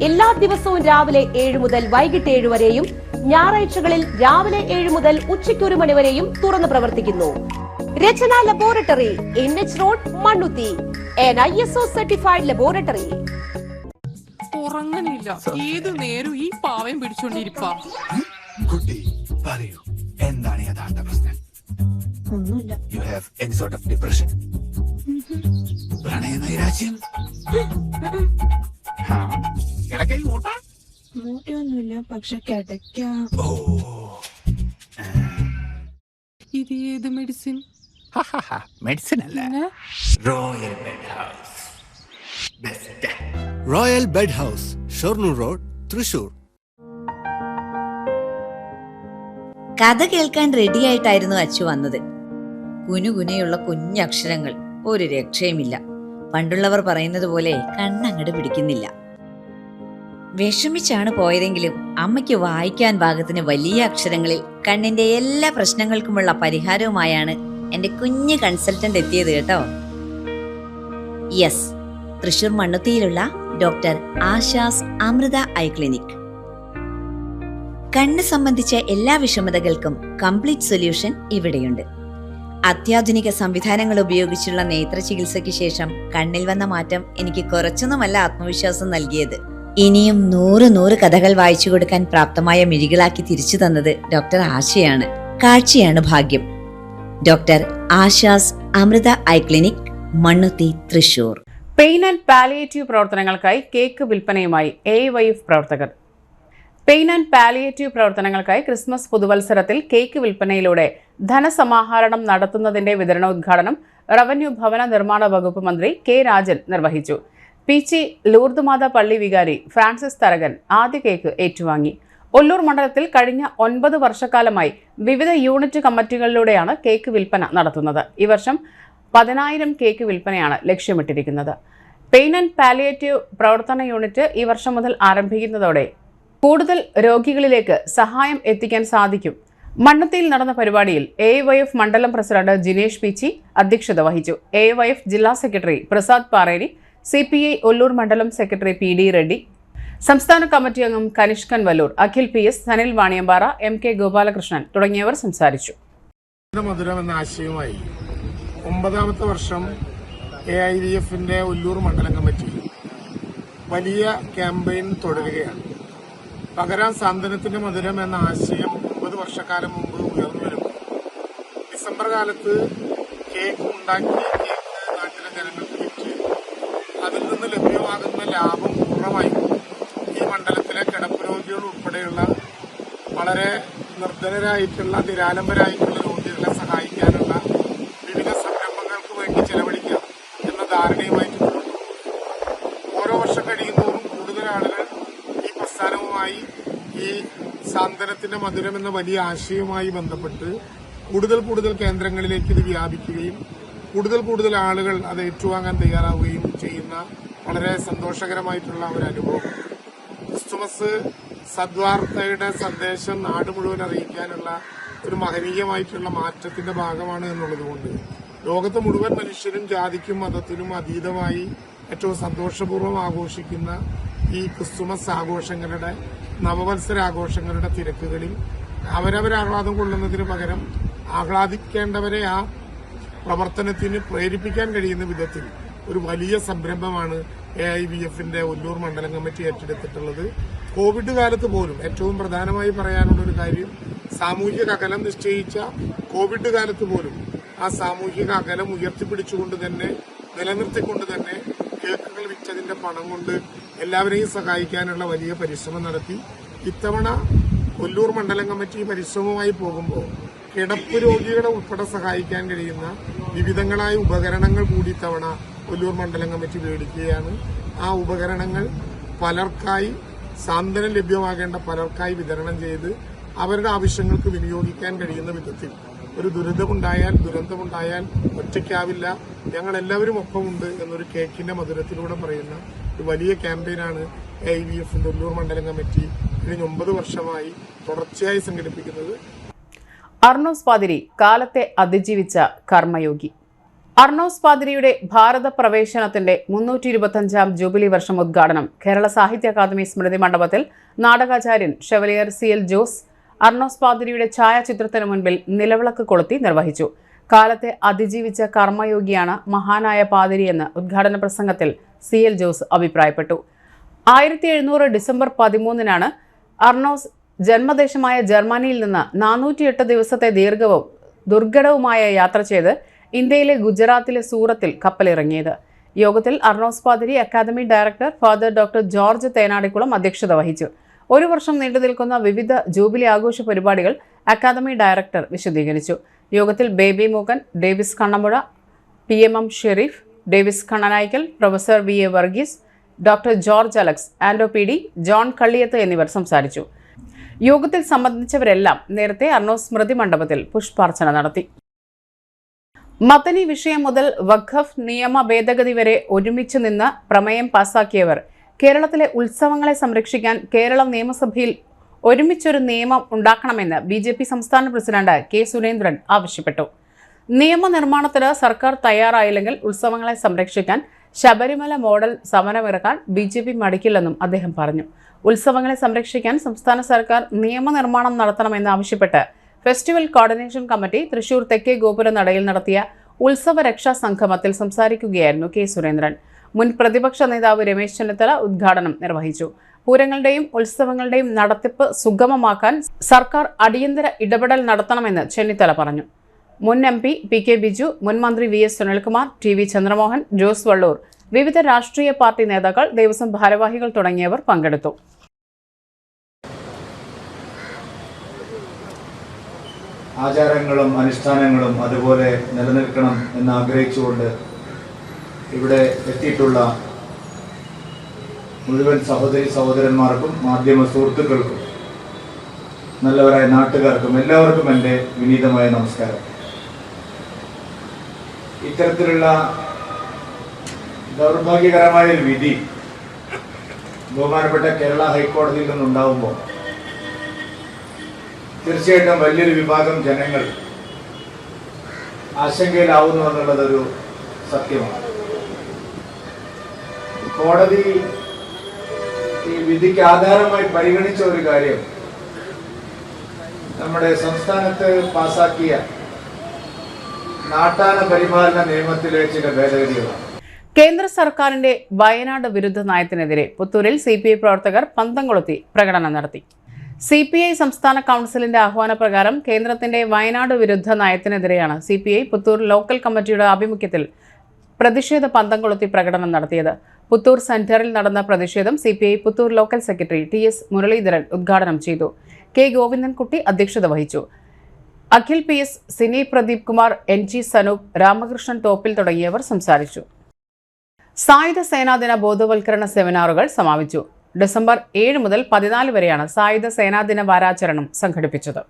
[SPEAKER 7] എല്ലാ ദിവസവും രാവിലെ 7 മുതൽ വൈകിട്ട് 7 വരെയും ഞായറാഴ്ചകളിൽ രാവിലെ 7 മുതൽ ഉച്ചയ്ക്ക് 1 മണി വരെയും തുറന്നു പ്രവർത്തിക്കുന്നു. Rachana laboratory, NH road, Mannuthy. an ISO certified laboratory.
[SPEAKER 8] ഉറങ്ങണില്ല, ഏതു നേരം ഈ പാവം പിടിച്ചോണ്ടിരിപ്പാ.
[SPEAKER 9] കുട്ടി പറയൂ, എന്താണ് യഥാർത്ഥ പ്രശ്നം?
[SPEAKER 10] ഒന്നുമില്ല.
[SPEAKER 9] You have any sort of depression? പ്രണയ നൈരാശ്യം?
[SPEAKER 10] മൂട്ടയൊന്നുമില്ല, പക്ഷെ കിടക്കാം.
[SPEAKER 9] ഓ,
[SPEAKER 8] ഇത് ഏത് മെഡിസിൻ?
[SPEAKER 9] മെഡിസിൻ അല്ല, royal bed house. Best.
[SPEAKER 11] Royal bed house, Shoranur road, Thrissur.
[SPEAKER 12] കഥ കേൾക്കാൻ റെഡിയായിട്ടായിരുന്നു അച്ചു വന്നത്. കുനുകുനയുള്ള കുഞ്ഞക്ഷരങ്ങൾ, ഒരു രക്ഷയുമില്ല. പണ്ടുള്ളവർ പറയുന്നത് പോലെ കണ്ണങ്ങട് പിടിക്കുന്നില്ല. വിഷമിച്ചാണ് പോയതെങ്കിലും അമ്മയ്ക്ക് വായിക്കാൻ പാകത്തിന് വലിയ അക്ഷരങ്ങളിൽ കണ്ണിന്റെ എല്ലാ പ്രശ്നങ്ങൾക്കുമുള്ള പരിഹാരവുമായാണ് എന്റെ കുഞ്ഞ് കൺസൾട്ടന്റ് എത്തിയത് കേട്ടോ. യെസ്, തൃശൂർ മണ്ണുത്തിയിലുള്ള doctor Asha's Amrita eye clinic. കണ്ണ് സംബന്ധിച്ച എല്ലാ വിഷമതകൾക്കും കംപ്ലീറ്റ് സൊല്യൂഷൻ ഇവിടെയുണ്ട്. അത്യാധുനിക സംവിധാനങ്ങൾ ഉപയോഗിച്ചുള്ള നേത്ര ചികിത്സയ്ക്ക് ശേഷം കണ്ണിൽ വന്ന മാറ്റം എനിക്ക് കുറച്ചൊന്നുമല്ല ആത്മവിശ്വാസം നൽകിയത്. ഇനിയും 100 കഥകൾ വായിച്ചു കൊടുക്കാൻ പ്രാപ്തമായ മിഴികളാക്കി തിരിച്ചു തന്നത് ഡോക്ടർ ആശയാണ്. കാഴ്ചയാണ് ഭാഗ്യം. Doctor Asha's Amrita eye clinic, Mannuthy, Thrissur.
[SPEAKER 1] Pain and palliative പ്രവർത്തനങ്ങൾക്കായി കേക്ക് വിൽപ്പനയുമായി AYF പ്രവർത്തകർ. പെയിൻ ആൻഡ് പാലിയേറ്റീവ് പ്രവർത്തനങ്ങൾക്കായി ക്രിസ്മസ് പുതുവത്സരത്തിൽ കേക്ക് വിൽപ്പനയിലൂടെ ധനസമാഹരണം നടത്തുന്നതിന്റെ വിതരണോദ്ഘാടനം റവന്യൂ ഭവന നിർമ്മാണ വകുപ്പ് മന്ത്രി K. രാജൻ നിർവഹിച്ചു. പീച്ചി ലൂർദ്മാത പള്ളി വികാരി ഫ്രാൻസിസ് തരകൻ ആദ്യ കേക്ക് ഏറ്റുവാങ്ങി. ഒല്ലൂർ മണ്ഡലത്തിൽ കഴിഞ്ഞ 9 വർഷക്കാലമായി വിവിധ യൂണിറ്റ് കമ്മിറ്റികളിലൂടെയാണ് കേക്ക് വിൽപ്പന നടത്തുന്നത്. ഈ വർഷം 10,000 കേക്ക് വിൽപ്പനയാണ് ലക്ഷ്യമിട്ടിരിക്കുന്നത്. പെയിൻ ആൻഡ് പാലിയേറ്റീവ് പ്രവർത്തന യൂണിറ്റ് ഈ വർഷം മുതൽ ആരംഭിക്കുന്നതോടെ കൂടുതൽ രോഗികളിലേക്ക് സഹായം എത്തിക്കാൻ സാധിക്കും. മണ്ണുത്തിയിൽ നടന്ന പരിപാടിയിൽ AYF മണ്ഡലം പ്രസിഡന്റ് ജിനേഷ് പീച്ചി അധ്യക്ഷത വഹിച്ചു. AYF ജില്ലാ സെക്രട്ടറി പ്രസാദ് പാറേരി, CPI ഒല്ലൂർ മണ്ഡലം സെക്രട്ടറി PD റെഡ്ഡി, സംസ്ഥാന കമ്മിറ്റി അംഗം കനിഷ്കൻ വല്ലൂർ, അഖിൽ PS, സനിൽ വാണിയമ്പാറ, MK ഗോപാലകൃഷ്ണൻ തുടങ്ങിയവർ സംസാരിച്ചു.
[SPEAKER 13] മധുരം എന്ന ആശയവുമായി 9ാമത്തെ വർഷം AIVFന്റെ ഒല്ലൂർ മണ്ഡലം കമ്മിറ്റി വലിയ ക്യാമ്പയിൻ തുടരുകയാണ്. പകരം സാന്ത്വനത്തിന്റെ മധുരം എന്ന ആശയം 9 വർഷക്കാലം മുമ്പ് ഉയർന്നു വരുമ്പോൾ ഡിസംബർ കാലത്ത് കേക്ക് ഉണ്ടാക്കി കേക്ക് നാട്ടിലെ ജനങ്ങൾക്ക് വിറ്റ് അതിൽ നിന്ന് ലഭ്യമാകുന്ന ലാഭം പൂർണ്ണമായും ഈ മണ്ഡലത്തിലെ കിടപ്പ് രോഗികൾ ഉൾപ്പെടെയുള്ള വളരെ നിർധനരായിട്ടുള്ള നിരാലംബരായിട്ടുള്ള രോഗികളെ സഹായിക്കാനുള്ള വിവിധ സംരംഭങ്ങൾക്ക് വേണ്ടി ചെലവഴിക്കാം എന്ന ധാരണയുമായിട്ട് മുന്നോട്ട് പോകും. ഓരോ വർഷം കഴിയുന്നതോറും കൂടുതൽ ആളുകൾ ഈ പ്രസ്ഥാനവുമായി ഈ സാന്ത്വനത്തിന്റെ മധുരം എന്ന വലിയ ആശയവുമായി ബന്ധപ്പെട്ട് കൂടുതൽ കേന്ദ്രങ്ങളിലേക്ക് ഇത് വ്യാപിക്കുകയും കൂടുതൽ ആളുകൾ അത് ഏറ്റുവാങ്ങാൻ തയ്യാറാവുകയും ചെയ്യുന്ന വളരെ സന്തോഷകരമായിട്ടുള്ള ഒരു അനുഭവം. ക്രിസ്തുമസ് സദ്വാർത്തയുടെ സന്ദേശം നാട് മുഴുവൻ അറിയിക്കാനുള്ള ഒരു മഹനീയമായിട്ടുള്ള മാറ്റത്തിന്റെ ഭാഗമാണ് എന്നുള്ളതുകൊണ്ട് ലോകത്തെ മുഴുവൻ മനുഷ്യരും ജാതിക്കും മതത്തിനും അതീതമായി ഏറ്റവും സന്തോഷപൂർവ്വം ആഘോഷിക്കുന്ന ഈ ക്രിസ്തുമസ് ആഘോഷങ്ങളുടെ നവവത്സരാഘോഷങ്ങളുടെ തിരക്കുകളിൽ അവരവരാഹ്ലാദം കൊള്ളുന്നതിന് പകരം ആഹ്ലാദിക്കേണ്ടവരെ ആ പ്രവർത്തനത്തിന് പ്രേരിപ്പിക്കാൻ കഴിയുന്ന വിധത്തിൽ ഒരു വലിയ സംരംഭമാണ് AIVFന്റെ ഒല്ലൂർ മണ്ഡലം കമ്മിറ്റി ഏറ്റെടുത്തിട്ടുള്ളത്. കോവിഡ് കാലത്ത് പോലും ഏറ്റവും പ്രധാനമായി പറയാനുള്ള ഒരു കാര്യം, സാമൂഹിക അകലം നിശ്ചയിച്ച കോവിഡ് കാലത്ത് പോലും ആ സാമൂഹിക അകലം ഉയർത്തിപ്പിടിച്ചുകൊണ്ട് തന്നെ നിലനിർത്തിക്കൊണ്ട് തന്നെ കേക്കുകൾ വിറ്റതിന്റെ പണം കൊണ്ട് എല്ലാവരെയും സഹായിക്കാനുള്ള വലിയ പരിശ്രമം നടത്തി. ഇത്തവണ ഒല്ലൂർ മണ്ഡലം കമ്മിറ്റി പരിശ്രമവുമായി പോകുമ്പോൾ കിടപ്പ് രോഗികളെ ഉൾപ്പെടെ സഹായിക്കാൻ കഴിയുന്ന വിവിധങ്ങളായ ഉപകരണങ്ങൾ കൂടി ഇത്തവണ ഒല്ലൂർ മണ്ഡലം കമ്മിറ്റി മേടിക്കുകയാണ്. ആ ഉപകരണങ്ങൾ പലർക്കായി സാന്ത്വനം ലഭ്യമാകേണ്ട പലർക്കായി വിതരണം ചെയ്ത് അവരുടെ ആവശ്യങ്ങൾക്ക് വിനിയോഗിക്കാൻ കഴിയുന്ന വിധത്തിൽ ഒരു ദുരന്തമുണ്ടായാൽ ഒറ്റയ്ക്കാവില്ല, ഞങ്ങളെല്ലാവരും ഒപ്പമുണ്ട് എന്നൊരു കേക്കിന്റെ മധുരത്തിലൂടെ പറയുന്ന ഒരു വലിയ ക്യാമ്പയിനാണ് AIVFന്റെ ഒല്ലൂർ മണ്ഡലം കമ്മിറ്റി കഴിഞ്ഞ 9 വർഷമായി തുടർച്ചയായി സംഘടിപ്പിക്കുന്നത്.
[SPEAKER 1] അർണോസ് പാതിരി കാലത്തെ അതിജീവിച്ച കർമ്മയോഗി. അർണോസ് പാതിരിയുടെ ഭാരത പ്രവേശനത്തിന്റെ 325ാം ജൂബിലി വർഷം ഉദ്ഘാടനം കേരള സാഹിത്യ അക്കാദമി സ്മൃതി മണ്ഡപത്തിൽ നാടകാചാര്യൻ ഷെവലിയർ CL ജോസ് അർണോസ് പാതിരിയുടെ ഛായാചിത്രത്തിന് മുൻപിൽ നിലവിളക്ക് കൊളുത്തി നിർവഹിച്ചു. കാലത്തെ അതിജീവിച്ച കർമ്മയോഗിയാണ് മഹാനായ പാതിരിയെന്ന് ഉദ്ഘാടന പ്രസംഗത്തിൽ CL ജോസ് അഭിപ്രായപ്പെട്ടു. 1700 ഡിസംബർ 13-നാണ് അർണോസ് ജന്മദേശമായ ജർമ്മനിയിൽ നിന്ന് 408 ദിവസത്തെ ദീർഘവും ദുർഘടവുമായ യാത്ര ചെയ്ത് ഇന്ത്യയിലെ ഗുജറാത്തിലെ സൂറത്തിൽ കപ്പലിറങ്ങിയത്. യോഗത്തിൽ അർണോസ് പാതിരി academy director father doctor George Thenadikulam അധ്യക്ഷത വഹിച്ചു. 1 വർഷം നീണ്ടു നിൽക്കുന്ന വിവിധ ജൂബിലി ആഘോഷ പരിപാടികൾ അക്കാദമി ഡയറക്ടർ വിശദീകരിച്ചു. യോഗത്തിൽ baby Mookkan, Davis Kannampuzha, PMM Sherif, Davis Kannanaikkal, professor VA Varghese, doctor George Alex, Ando PD, John Kalliyath എന്നിവർ സംസാരിച്ചു. യോഗത്തിൽ സംബന്ധിച്ചവരെല്ലാം നേരത്തെ അർണോസ് സ്മൃതി മണ്ഡപത്തിൽ പുഷ്പാർച്ചന നടത്തി. മദനി വിഷയം മുതൽ വഖഫ് നിയമ ഭേദഗതി വരെ ഒരുമിച്ച് നിന്ന് പ്രമേയം പാസാക്കിയവർ കേരളത്തിലെ ഉത്സവങ്ങളെ സംരക്ഷിക്കാൻ കേരള നിയമസഭയിൽ ഒരുമിച്ചൊരു നിയമം ഉണ്ടാക്കണമെന്ന് BJP സംസ്ഥാന പ്രസിഡന്റ് കെ സുരേന്ദ്രൻ ആവശ്യപ്പെട്ടു. നിയമനിർമ്മാണത്തിന് സർക്കാർ തയ്യാറായില്ലെങ്കിൽ ഉത്സവങ്ങളെ സംരക്ഷിക്കാൻ ശബരിമല മോഡൽ സമരമിറക്കാൻ BJP മടിക്കില്ലെന്നും അദ്ദേഹം പറഞ്ഞു. ഉത്സവങ്ങളെ സംരക്ഷിക്കാൻ സംസ്ഥാന സർക്കാർ നിയമനിർമ്മാണം നടത്തണമെന്ന് ആവശ്യപ്പെട്ട് ഫെസ്റ്റിവൽ കോർഡിനേഷൻ കമ്മിറ്റി തൃശൂർ തെക്കേ ഗോപുര നടയിൽ നടത്തിയ ഉത്സവ രക്ഷാ സംഗമത്തിൽ സംസാരിക്കുകയായിരുന്നു കെ സുരേന്ദ്രൻ. മുൻ പ്രതിപക്ഷ നേതാവ് രമേശ് ചെന്നിത്തല ഉദ്ഘാടനം നിർവഹിച്ചു. പൂരങ്ങളുടെയും ഉത്സവങ്ങളുടെയും നടത്തിപ്പ് സുഗമമാക്കാൻ സർക്കാർ അടിയന്തര ഇടപെടൽ നടത്തണമെന്ന് ചെന്നിത്തല പറഞ്ഞു. മുൻ MP PK ബിജു, മുൻ മന്ത്രി VS സുനിൽകുമാർ, TV ചന്ദ്രമോഹൻ, ജോസ് വള്ളൂർ, വിവിധ രാഷ്ട്രീയ പാർട്ടി നേതാക്കൾ, ദേവസ്വം ഭാരവാഹികൾ തുടങ്ങിയവർ പങ്കെടുത്തു.
[SPEAKER 14] ആചാരങ്ങളും അനുഷ്ഠാനങ്ങളും അതുപോലെ നിലനിൽക്കണം എന്നാഗ്രഹിച്ചുകൊണ്ട് ഇവിടെ എത്തിയിട്ടുള്ള മുഴുവൻ സഹോദരി സഹോദരന്മാർക്കും മാധ്യമ സുഹൃത്തുക്കൾക്കും നല്ലവരായ നാട്ടുകാർക്കും എല്ലാവർക്കും എൻ്റെ വിനീതമായ നമസ്കാരം. ഇത്തരത്തിലുള്ള ദൗർഭാഗ്യകരമായ ഒരു വിധി ബഹുമാനപ്പെട്ട കേരള ഹൈക്കോടതിയിൽ നിന്നുണ്ടാവുമ്പോൾ തീർച്ചയായിട്ടും വലിയൊരു വിഭാഗം ജനങ്ങൾ ആശങ്കയിലാവുന്നു എന്നുള്ളതൊരു സത്യമാണ്. കോടതി ഈ വിധിക്ക് ആധാരമായി പരിഗണിച്ച ഒരു കാര്യം നമ്മുടെ സംസ്ഥാനത്ത് പാസാക്കിയ നാട്ടാന പരിപാലന നിയമത്തിലെ ചില ഭേദഗതികളാണ്.
[SPEAKER 1] കേന്ദ്ര സർക്കാരിന്റെ വയനാട് വിരുദ്ധ നയത്തിനെതിരെ പുത്തൂരിൽ CPI പ്രവർത്തകർ പന്തം കൊളുത്തി പ്രകടനം നടത്തി. CPI സംസ്ഥാന കൗൺസിലിന്റെ ആഹ്വാനപ്രകാരം കേന്ദ്രത്തിന്റെ വയനാട് വിരുദ്ധ നയത്തിനെതിരെയാണ് CPI പുത്തൂർ ലോക്കൽ കമ്മിറ്റിയുടെ ആഭിമുഖ്യത്തിൽ പ്രതിഷേധ പന്തം കൊളുത്തി പ്രകടനം നടത്തിയത്. പുത്തൂർ സെന്ററിൽ നടന്ന പ്രതിഷേധം CPI Puthur local secretary TS Muraleedharan ഉദ്ഘാടനം ചെയ്തു. K ഗോവിന്ദൻകുട്ടി അധ്യക്ഷത വഹിച്ചു. അഖിൽ PS, സിനി പ്രദീപ് കുമാർ, NG സനൂപ്, രാമകൃഷ്ണൻ തോപ്പിൽ തുടങ്ങിയവർ സംസാരിച്ചു. സായുധ സേനാദിന ബോധവൽക്കരണ സെമിനാറുകൾ സമാപിച്ചു. ഡിസംബർ 7 മുതൽ 14 വരെയാണ് സായുധ സേനാദിന വാരാചരണം സംഘടിപ്പിച്ചത്.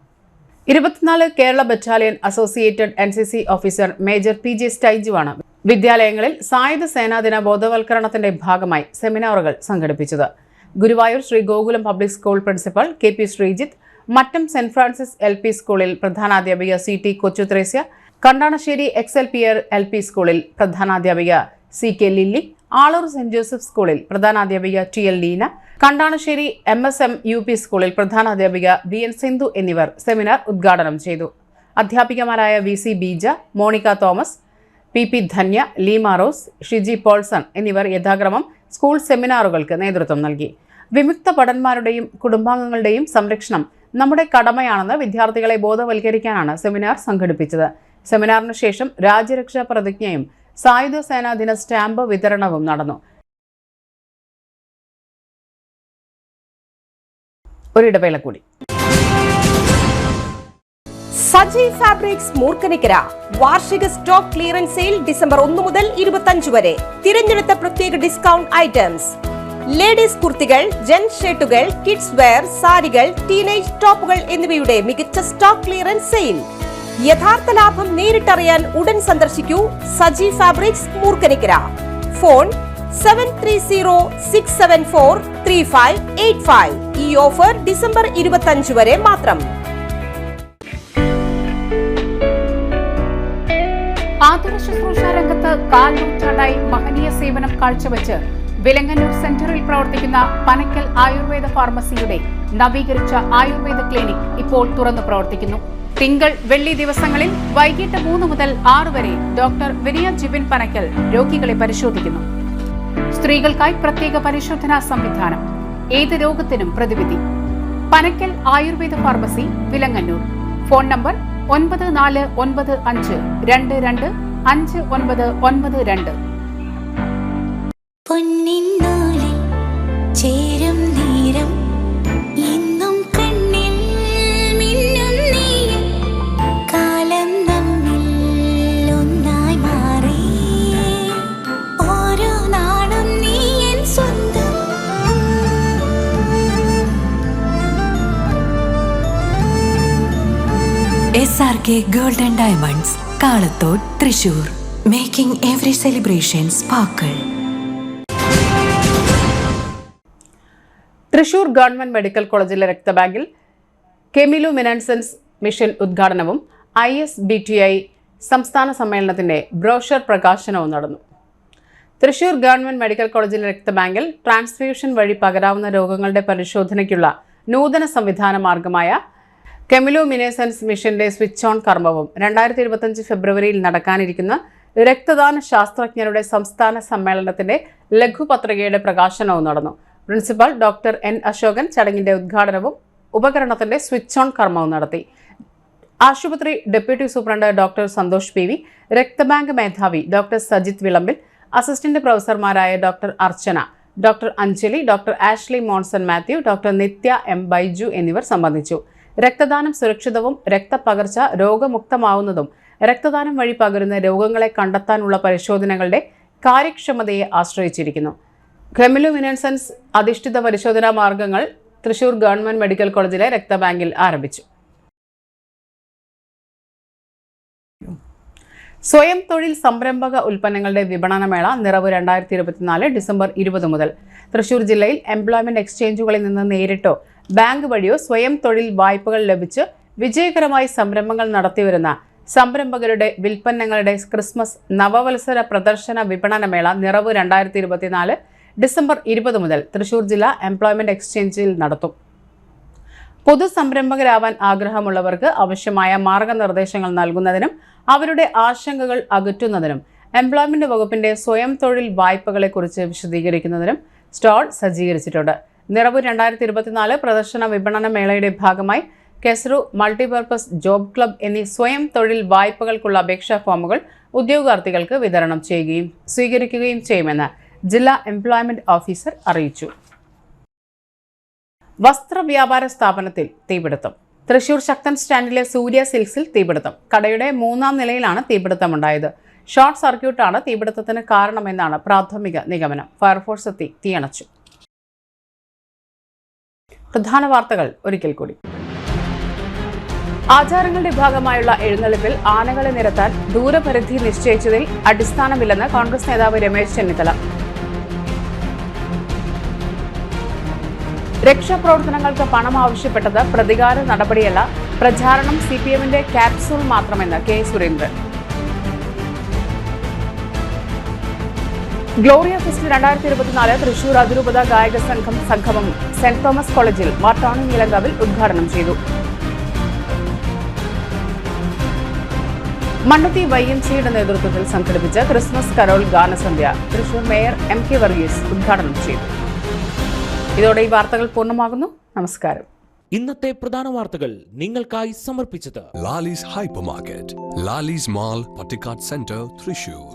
[SPEAKER 1] 24 Kerala battalion associated NCC officer major PJ സ്റ്റൈജുവാണ് വിദ്യാലയങ്ങളിൽ സായുധ സേനാദിന ബോധവൽക്കരണത്തിന്റെ ഭാഗമായി സെമിനാറുകൾ സംഘടിപ്പിച്ചത്. Guruvayur Shri Gokulam public school principal KP Sreejith, Mattam saint Francis LP സ്കൂളിൽ പ്രധാനാധ്യാപിക CT Kochuthresia, Kandanassery XLPR LP സ്കൂളിൽ പ്രധാനാധ്യാപിക CK Lilly, Aloor saint Joseph സ്കൂളിൽ പ്രധാനാധ്യാപിക TL Leena, Kandanassery MSM UP സ്കൂളിൽ പ്രധാനാധ്യാപിക VN സിന്ധു എന്നിവർ സെമിനാർ ഉദ്ഘാടനം ചെയ്തു. അധ്യാപികമാരായ VC Beeja, Monica Thomas, PP Dhanya, Leema Rose, Shiji Paulson എന്നിവർ യഥാക്രമം സ്കൂൾ സെമിനാറുകൾക്ക് നേതൃത്വം നൽകി. വിമുക്ത ഭടന്മാരുടെയും കുടുംബാംഗങ്ങളുടെയും സംരക്ഷണം നമ്മുടെ കടമയാണെന്ന് വിദ്യാർത്ഥികളെ ബോധവൽക്കരിക്കാനാണ് സെമിനാർ സംഘടിപ്പിച്ചത്. സെമിനാറിന് ശേഷം രാജ്യരക്ഷാ പ്രതിജ്ഞയും സായുധ സേനാദിന സ്റ്റാമ്പ് വിതരണവും നടന്നു. ഒരിടവേള കൂടി.
[SPEAKER 7] സജി ഫാബ്രിക്സ് മൂർക്കനിക്കര വാർഷിക സ്റ്റോക്ക് ക്ലിയറൻസ് സെയിൽ ഡിസംബർ 1 മുതൽ 25 വരെ. തിരഞ്ഞെടുത്ത പ്രത്യേക ഡിസ്കൗണ്ട് ഐറ്റംസ്: ലേഡീസ് കുർത്തികൾ, ജെൻസ് ഷർട്ടുകൾ, കിഡ്സ് വെയർ, സാരികൾ, ടീനേജ് ടോപ്പുകൾ എന്നിവയുടെ മികച്ച സ്റ്റോക്ക് ക്ലിയറൻസ് സെയിൽ. യഥാർത്ഥ ലാഭം നേരിട്ടറിയാൻ ഉടൻ സന്ദർശിക്കൂ സജി ഫാബ്രിക്സ് മൂർക്കനിക്കര. ഫോൺ 7306743585. ഈ ഓഫർ ഡിസംബർ 25 വരെ മാത്രം.
[SPEAKER 1] ആതുര ശുശ്രൂഷ രംഗത്ത് കാൽനൂറ്റാണ്ടായി മഹനീയ സേവനം കാഴ്ചവെച്ച് വിലങ്ങന്നൂർ സെന്ററിൽ പ്രവർത്തിക്കുന്ന പനക്കൽ ആയുർവേദ ഫാർമസിയുടെ നവീകരിച്ച ആയുർവേദ ക്ലിനിക് ഇപ്പോൾ തുറന്നു പ്രവർത്തിക്കുന്നു. തിങ്കൾ, വെള്ളി ദിവസങ്ങളിൽ വൈകിട്ട് 3 മുതൽ 6 വരെ ഡോക്ടർ വിനയ ജിബിൻ പനക്കൽ രോഗികളെ പരിശോധിക്കുന്നു. സ്ത്രീകൾക്കായി പ്രത്യേക പരിശോധനാ സംവിധാനം. ഏത് രോഗത്തിനും പ്രതിവിധി. Panakkal Ayurveda pharmacy, Vilangannur. Phone number 9495225992.
[SPEAKER 15] പൊന്നിന്നൂലിൽ ചേരും നേരം ഇന്നും കണ്ണിൽ മിന്നും നീയും കാലം നമ്മിൽ ഒന്നായി മാറി ഓരോ നാടും നീ എൻ സ്വന്തം.
[SPEAKER 16] SRK Gold and Diamonds, Kalathod, Thrissur, making every celebration sparkle.
[SPEAKER 1] Thrissur government medical കോളേജിലെ രക്തബാങ്കിൽ കെമിലുമിനൻസൻസ് മിഷൻ ഉദ്ഘാടനവും ISBTI സംസ്ഥാന സമ്മേളനത്തിന്റെ ബ്രോഷർ പ്രകാശനവും നടന്നു. തൃശൂർ ഗവൺമെന്റ് മെഡിക്കൽ കോളേജിലെ രക്തബാങ്കിൽ ട്രാൻസ്ഫ്യൂഷൻ വഴി പകരാവുന്ന രോഗങ്ങളുടെ പരിശോധനയ്ക്കുള്ള നൂതന സംവിധാന മാർഗമായ കെമിലുമിനൻസൻസ് മിഷന്റെ സ്വിച്ച് ഓൺ കർമ്മവും 2025 ഫെബ്രുവരിയിൽ നടക്കാനിരിക്കുന്ന രക്തദാന ശാസ്ത്രജ്ഞരുടെ സംസ്ഥാന സമ്മേളനത്തിന്റെ ലഘുപത്രികയുടെ പ്രകാശനവും നടന്നു. Principal doctor N. അശോകൻ ചടങ്ങിന്റെ ഉദ്ഘാടനവും ഉപകരണത്തിന്റെ സ്വിച്ച് ഓൺ കർമ്മവും നടത്തി. ആശുപത്രി deputy superintendent doctor Santhosh PV, രക്തബാങ്ക് മേധാവി ഡോക്ടർ സജിത് വിളമ്പിൽ, അസിസ്റ്റന്റ് പ്രൊഫസർമാരായ doctor Archana, doctor Anjali, doctor Ashley Monson Mathew, doctor Nithya M. Baiju എന്നിവർ സംബന്ധിച്ചു. രക്തദാനം സുരക്ഷിതവും രക്തപകർച്ച രോഗമുക്തമാവുന്നതും രക്തദാനം വഴി പകരുന്ന രോഗങ്ങളെ കണ്ടെത്താനുള്ള പരിശോധനകളുടെ കാര്യക്ഷമതയെ ആശ്രയിച്ചിരിക്കുന്നു. കെമിലുമിനൻസൻസ് അധിഷ്ഠിത പരിശോധനാ മാർഗങ്ങൾ തൃശൂർ ഗവൺമെന്റ് മെഡിക്കൽ കോളേജിലെ രക്തബാങ്കിൽ ആരംഭിച്ചു. സ്വയം തൊഴിൽ സംരംഭക ഉൽപ്പന്നങ്ങളുടെ വിപണനമേള നിറവ് 2024 ഡിസംബർ 20 മുതൽ തൃശൂർ ജില്ലയിൽ എംപ്ലോയ്മെന്റ് എക്സ്ചേഞ്ചുകളിൽ നിന്ന് നേരിട്ടോ ബാങ്ക് വഴിയോ സ്വയം തൊഴിൽ വായ്പകൾ ലഭിച്ച് വിജയകരമായി സംരംഭങ്ങൾ നടത്തിവരുന്ന സംരംഭകരുടെ വിൽപ്പന്നങ്ങളുടെ ക്രിസ്മസ് നവവത്സര പ്രദർശന വിപണനമേള നിറവ് 2024 ഡിസംബർ 20 മുതൽ തൃശൂർ ജില്ലാ എംപ്ലോയ്മെന്റ് എക്സ്ചേഞ്ചിൽ നടത്തും. പൊതു സംരംഭകരാവാൻ ആഗ്രഹമുള്ളവർക്ക് ആവശ്യമായ മാർഗനിർദ്ദേശങ്ങൾ നൽകുന്നതിനും അവരുടെ ആശങ്കകൾ അകറ്റുന്നതിനും എംപ്ലോയ്മെന്റ് വകുപ്പിന്റെ സ്വയം തൊഴിൽ വായ്പകളെക്കുറിച്ച് വിശദീകരിക്കുന്നതിനും സ്റ്റാൾ സജ്ജീകരിച്ചിട്ടുണ്ട്. നിറവ് 2024 പ്രദർശന വിപണന മേളയുടെ ഭാഗമായി കെസ്റു, മൾട്ടിപർപ്പസ് ജോബ് ക്ലബ് എന്നീ സ്വയം തൊഴിൽ വായ്പകൾക്കുള്ള അപേക്ഷാ ഫോമുകൾ ഉദ്യോഗാർത്ഥികൾക്ക് വിതരണം ചെയ്യുകയും സ്വീകരിക്കുകയും ചെയ്യുമെന്ന് ജില്ലാ എംപ്ലോയ്മെന്റ് ഓഫീസർ അറിയിച്ചു. വസ്ത്രവ്യാപാര സ്ഥാപനത്തിൽ തീപിടുത്തം. തൃശൂർ ശക്തൻ സ്റ്റാൻഡിലെ സൂര്യ സിൽക്സിൽ തീപിടുത്തം. കടയുടെ 3ാം നിലയിലാണ് തീപിടുത്തമുണ്ടായത്. ഷോർട്ട് സർക്യൂട്ടാണ് തീപിടുത്തത്തിന് കാരണമെന്നാണ് പ്രാഥമിക നിഗമനം. ഫയർഫോഴ്സ് എത്തി തീയണച്ചു. പ്രധാന വാർത്തകൾ ഒരിക്കൽ കൂടി. ആചാരങ്ങളുടെ ഭാഗമായുള്ള എഴുന്നള്ളിപ്പിൽ ആനകളെ നിരത്താൻ ദൂരപരിധി നിശ്ചയിച്ചതിൽ അടിസ്ഥാനമില്ലെന്ന് കോൺഗ്രസ് നേതാവ് രമേശ് ചെന്നിത്തല. രക്ഷാപ്രവർത്തനങ്ങൾക്ക് പണം ആവശ്യപ്പെട്ടത് പ്രതികാര നടപടിയല്ല, പ്രചാരണം CPMന്റെ ക്യാപ്സൂൾ മാത്രമെന്ന് K. Surendran. Gloria fest 2024 Thrissur അതിരൂപത ഗായക സംഗമം സെന്റ് തോമസ് കോളേജിൽ മാർട്ടാണി നീലങ്കാവിൽ ഉദ്ഘാടനം ചെയ്തു. മണ്ണുത്തി YMCയുടെ നേതൃത്വത്തിൽ സംഘടിപ്പിച്ച ക്രിസ്മസ് കരോൾ ഗാനസന്ധ്യ തൃശൂർ മേയർ MK വർഗീസ് ഉദ്ഘാടനം ചെയ്തു. ഇതോടെ ഈ വാർത്തകൾ പൂർണ്ണമാകുന്നു. നമസ്കാരം.
[SPEAKER 2] ഇന്നത്തെ പ്രധാന വാർത്തകൾ നിങ്ങൾക്കായി സമർപ്പിച്ചത്
[SPEAKER 3] Lalees hypermarket, Lalees mall, Pattikkad centre, Thrissur.